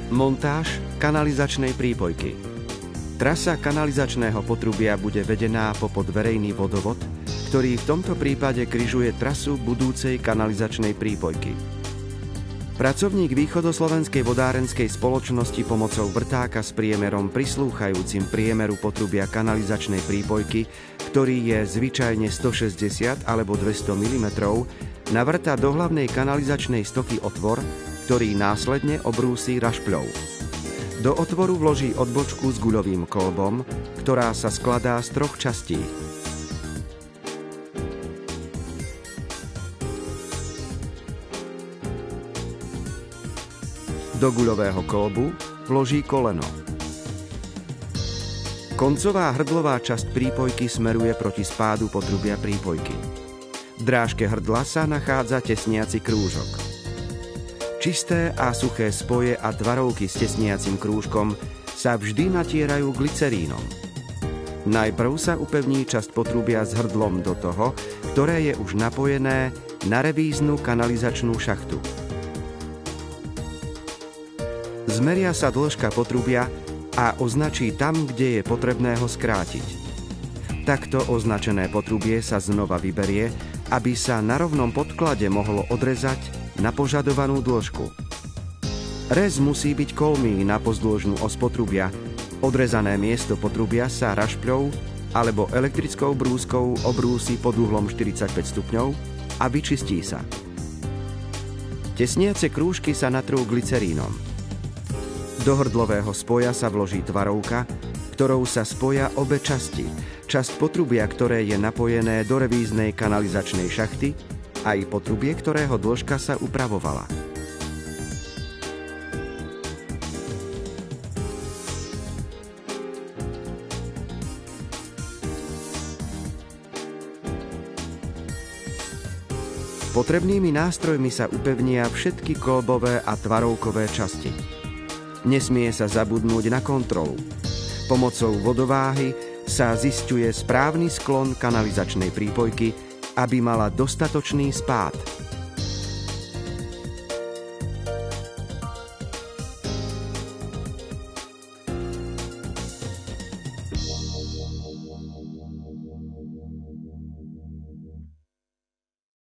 Montáž kanalizačnej prípojky. Trasa kanalizačného potrubia bude vedená popod verejný vodovod, ktorý v tomto prípade križuje trasu budúcej kanalizačnej prípojky. Pracovník východoslovenskej vodárenskej spoločnosti pomocou vrtáka s priemerom prislúchajúcim priemeru potrubia kanalizačnej prípojky, ktorý je zvyčajne 160 alebo 200 mm, navrtá do hlavnej kanalizačnej stoky otvor, ktorý následne obrúsi rašpľou. Do otvoru vloží odbočku s guľovým kolbom, ktorá sa skladá z 3 častí. Do guľového kolbu vloží koleno. Koncová hrdlová časť prípojky smeruje proti spádu potrubia prípojky. V drážke hrdla sa nachádza tesniaci krúžok. Čisté a suché spoje a tvarovky s tesniacim krúžkom sa vždy natierajú glycerínom. Najprv sa upevní časť potrubia s hrdlom do toho, ktoré je už napojené na revíznu kanalizačnú šachtu. Zmeria sa dĺžka potrubia a označí tam, kde je potrebné ho skrátiť. Takto označené potrubie sa znova vyberie, aby sa na rovnom podklade mohlo odrezať na požadovanú dĺžku. Rez musí byť kolmý na pozdĺžnú os potrubia. Odrezané miesto potrubia sa rašpľou alebo elektrickou brúskou obrúsi pod uhlom 45 stupňov a vyčistí sa. Tesniace krúžky sa natrú glycerínom. Do hrdlového spoja sa vloží tvarovka, ktorou sa spoja obe časti. Časť potrubia, ktoré je napojené do revíznej kanalizačnej šachty, aj potrubie, ktorého dĺžka sa upravovala. Potrebnými nástrojmi sa upevnia všetky kolbové a tvarovkové časti. Nesmie sa zabudnúť na kontrolu. Pomocou vodováhy sa zisťuje správny sklon kanalizačnej prípojky, aby mala dostatočný spád.